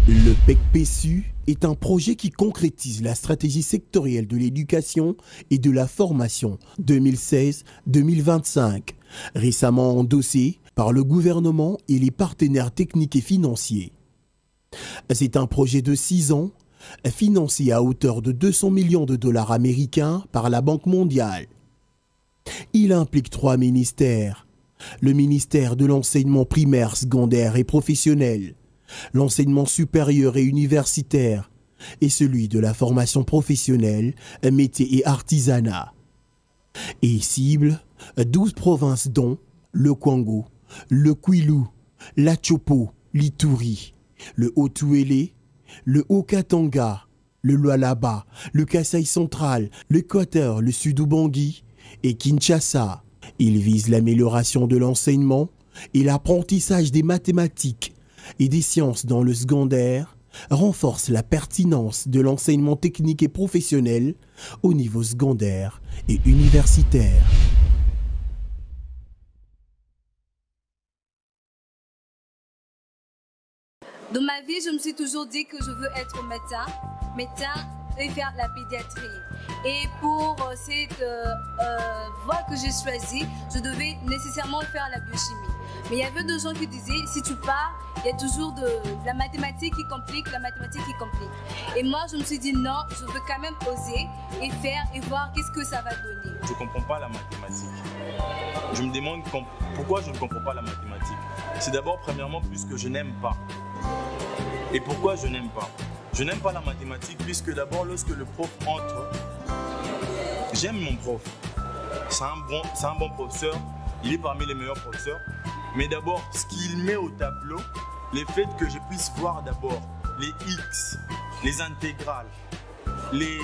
Le PEC-PSU est un projet qui concrétise la stratégie sectorielle de l'éducation et de la formation 2016-2025, récemment endossée par le gouvernement et les partenaires techniques et financiers. C'est un projet de 6 ans, financé à hauteur de 200 millions de dollars américains par la Banque mondiale. Il implique 3 ministères. Le ministère de l'enseignement primaire, secondaire et professionnel, l'enseignement supérieur et universitaire, et celui de la formation professionnelle, métiers et artisanat. Et cible 12 provinces dont le Kwango, le Kwilu, la Chopo, l'Ituri, le Haut-Touélé, le Haut-Katanga, le Lualaba, le Kasaï central, l'Équateur, le Sud-Ubangui et Kinshasa. Il vise l'amélioration de l'enseignement et l'apprentissage des mathématiques et des sciences dans le secondaire, renforce la pertinence de l'enseignement technique et professionnel au niveau secondaire et universitaire. Dans ma vie, je me suis toujours dit que je veux être médecin et faire la pédiatrie. Et pour cette voie que j'ai choisie, je devais nécessairement faire la biochimie. Mais il y avait des gens qui disaient, si tu pars, il y a toujours de la mathématique qui complique, Et moi, je me suis dit non, je veux quand même oser et faire et voir qu'est-ce que ça va donner. Je ne comprends pas la mathématique. Je me demande pourquoi je ne comprends pas la mathématique. C'est d'abord, premièrement, puisque je n'aime pas. Et pourquoi je n'aime pas? Je n'aime pas la mathématique puisque d'abord, lorsque le prof entre, j'aime mon prof. C'est un bon professeur, il est parmi les meilleurs professeurs. Mais d'abord, ce qu'il met au tableau, le fait que je puisse voir d'abord les X, les intégrales, les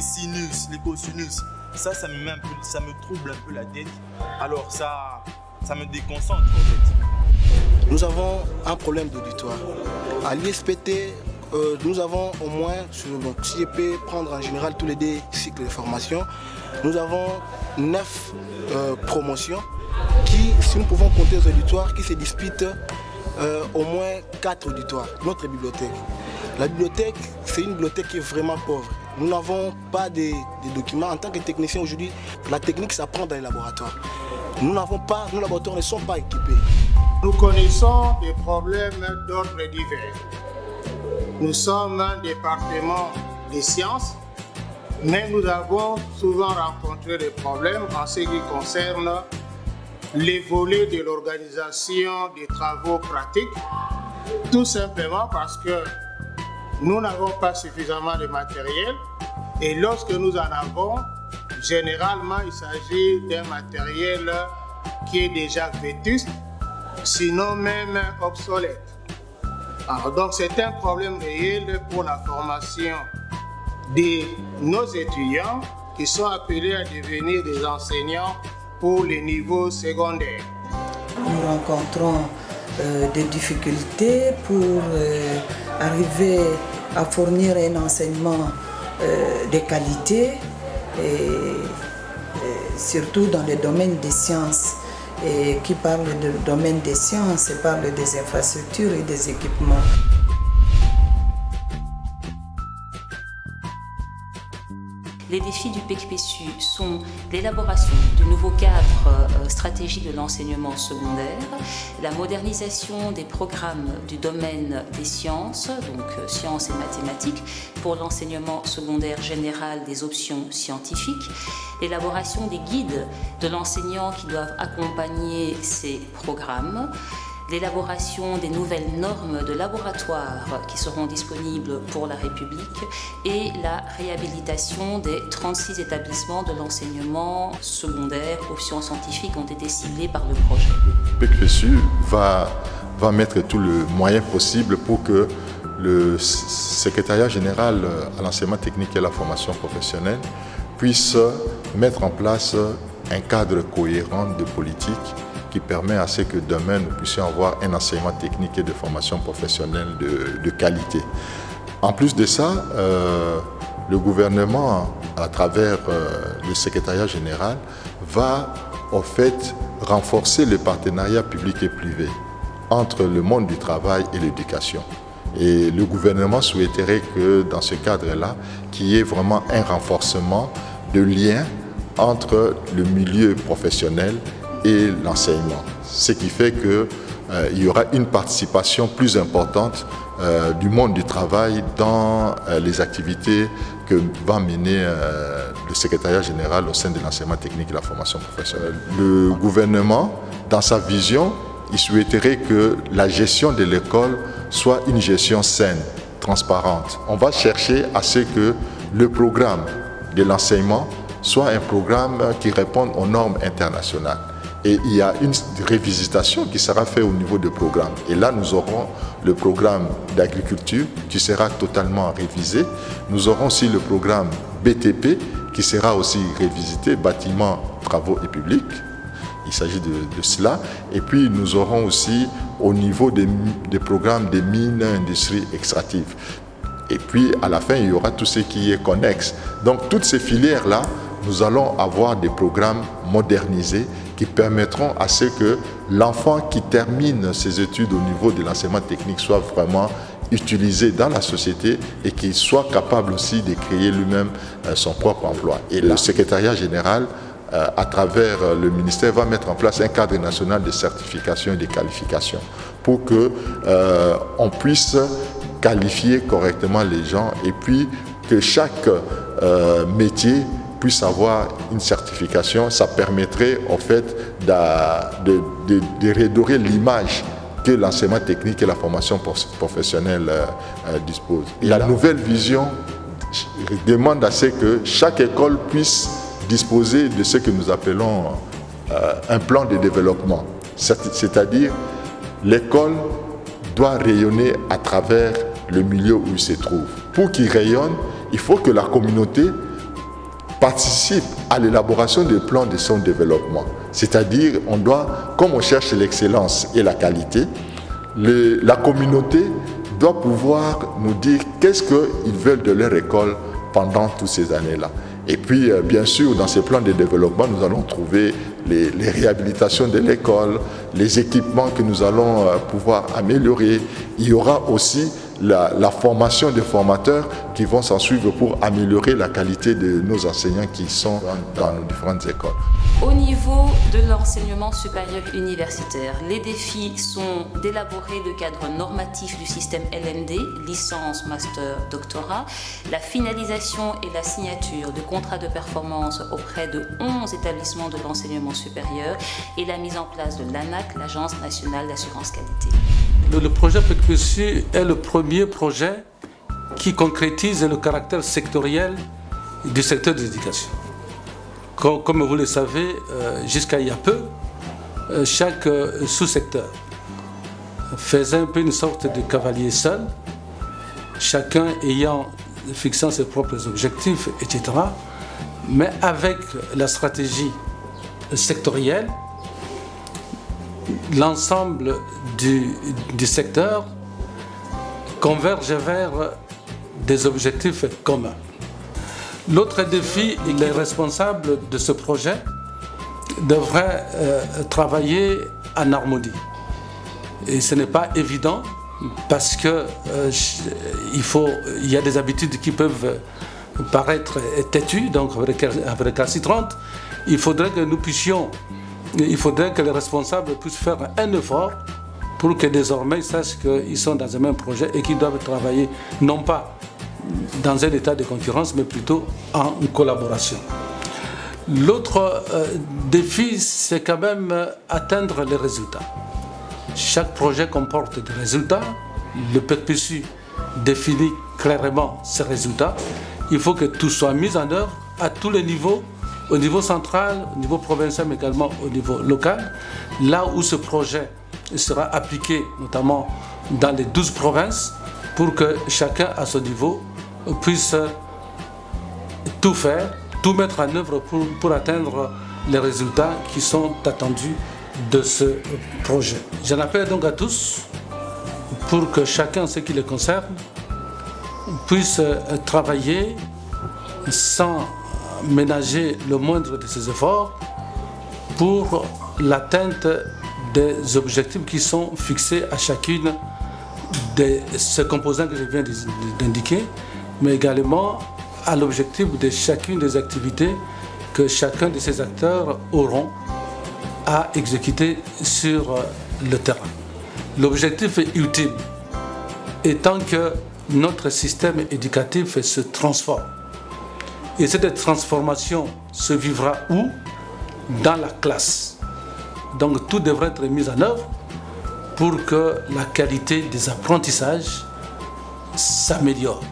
sinus, les cosinus, ça me trouble un peu la tête. Alors ça me déconcentre en fait. Nous avons un problème d'auditoire. À l'ISPT, nous avons au moins, si je peux prendre en général tous les 2 cycles de formation, nous avons 9 promotions qui, si nous pouvons compter les auditoires, qui se disputent au moins 4 auditoires. Notre bibliothèque. La bibliothèque, c'est une bibliothèque qui est vraiment pauvre. Nous n'avons pas de documents. En tant que technicien aujourd'hui, la technique s'apprend dans les laboratoires. Nos laboratoires ne sont pas équipés. Nous connaissons des problèmes d'ordre divers. Nous sommes un département des sciences, mais nous avons souvent rencontré des problèmes en ce qui concerne les volets de l'organisation des travaux pratiques, tout simplement parce que nous n'avons pas suffisamment de matériel et lorsque nous en avons, généralement il s'agit d'un matériel qui est déjà vétuste, sinon même obsolète. Alors, donc c'est un problème réel pour la formation de nos étudiants qui sont appelés à devenir des enseignants pour les niveaux secondaires. Nous rencontrons des difficultés pour arriver à fournir un enseignement de qualité, et surtout dans le domaine des sciences. Et qui parle du domaine des sciences et parle des infrastructures et des équipements. Les défis du PEC-PSU sont l'élaboration de nouveaux cadres stratégiques de l'enseignement secondaire, la modernisation des programmes du domaine des sciences, donc sciences et mathématiques, pour l'enseignement secondaire général des options scientifiques, l'élaboration des guides de l'enseignant qui doivent accompagner ces programmes, l'élaboration des nouvelles normes de laboratoire qui seront disponibles pour la République et la réhabilitation des 36 établissements de l'enseignement secondaire options scientifiques ont été ciblés par le projet. Le PEC-PSU va mettre tout le moyen possible pour que le secrétariat général à l'enseignement technique et à la formation professionnelle puisse mettre en place un cadre cohérent de politique qui permet à ce que demain nous puissions avoir un enseignement technique et de formation professionnelle de qualité. En plus de ça, le gouvernement, à travers le secrétariat général, va en fait renforcer le partenariat public et privé entre le monde du travail et l'éducation. Et le gouvernement souhaiterait que dans ce cadre-là, qu'il y ait vraiment un renforcement de lien entre le milieu professionnel et l'enseignement. Ce qui fait qu'il y aura une participation plus importante du monde du travail dans les activités que va mener le secrétariat général au sein de l'enseignement technique et la formation professionnelle. Le gouvernement, dans sa vision, il souhaiterait que la gestion de l'école soit une gestion saine, transparente. On va chercher à ce que le programme de l'enseignement soit un programme qui réponde aux normes internationales. Et il y a une révisitation qui sera faite au niveau du programme. Et là, nous aurons le programme d'agriculture qui sera totalement révisé. Nous aurons aussi le programme BTP qui sera aussi révisité, bâtiments, travaux et publics. Il s'agit de cela. Et puis, nous aurons aussi au niveau des programmes des mines, industries extractives. Et puis, à la fin, il y aura tout ce qui est connexe. Donc, toutes ces filières-là, nous allons avoir des programmes modernisés qui permettront à ce que l'enfant qui termine ses études au niveau de l'enseignement technique soit vraiment utilisé dans la société et qu'il soit capable aussi de créer lui-même son propre emploi. Et le secrétariat général, à travers le ministère, va mettre en place un cadre national de certification et de qualification pour qu'on puisse qualifier correctement les gens et puis que chaque métier puisse avoir une certification. Ça permettrait en fait de redorer l'image que l'enseignement technique et la formation professionnelle disposent. La nouvelle vision demande à ce que chaque école puisse disposer de ce que nous appelons un plan de développement. C'est-à-dire l'école doit rayonner à travers le milieu où il se trouve. Pour qu'il rayonne, il faut que la communauté participe à l'élaboration des plans de son développement. C'est-à-dire, on doit, comme on cherche l'excellence et la qualité, la communauté doit pouvoir nous dire qu'est-ce qu'ils veulent de leur école pendant toutes ces années-là. Et puis, bien sûr, dans ces plans de développement, nous allons trouver les réhabilitations de l'école, les équipements que nous allons pouvoir améliorer. Il y aura aussi la formation des formateurs qui vont s'en suivre pour améliorer la qualité de nos enseignants qui sont dans nos différentes écoles. Au niveau de l'enseignement supérieur universitaire, les défis sont d'élaborer le cadre normatif du système LMD, licence, master, doctorat, la finalisation et la signature de contrats de performance auprès de 11 établissements de l'enseignement supérieur et la mise en place de l'ANAQ, l'Agence nationale d'assurance qualité. Le projet PECPESU est le premier projet qui concrétise le caractère sectoriel du secteur de l'éducation. Comme vous le savez, jusqu'à il y a peu, chaque sous-secteur faisait un peu une sorte de cavalier seul, chacun fixant ses propres objectifs, etc. Mais avec la stratégie sectorielle, l'ensemble du secteur converge vers des objectifs communs. L'autre défi, les responsables de ce projet devraient travailler en harmonie. Et ce n'est pas évident parce que il y a des habitudes qui peuvent paraître têtues, donc récalcitrantes. Il faudrait que les responsables puissent faire un effort pour que désormais ils sachent qu'ils sont dans un même projet et qu'ils doivent travailler non pas dans un état de concurrence, mais plutôt en collaboration. L'autre défi, c'est quand même atteindre les résultats. Chaque projet comporte des résultats. Le PECPESU définit clairement ces résultats. Il faut que tout soit mis en œuvre à tous les niveaux, au niveau central, au niveau provincial, mais également au niveau local, là où ce projet sera appliqué, notamment dans les 12 provinces, pour que chacun à son niveau puisse tout faire, tout mettre en œuvre pour atteindre les résultats qui sont attendus de ce projet. J'en appelle donc à tous pour que chacun, ce qui les concerne, puisse travailler sans ménager le moindre de ses efforts pour l'atteinte des objectifs qui sont fixés à chacune ce composant que je viens d'indiquer, mais également à l'objectif de chacune des activités que chacun de ces acteurs auront à exécuter sur le terrain. L'objectif est ultime, étant que notre système éducatif se transforme. Et cette transformation se vivra où? Dans la classe. Donc tout devrait être mis en œuvre pour que la qualité des apprentissages s'améliore.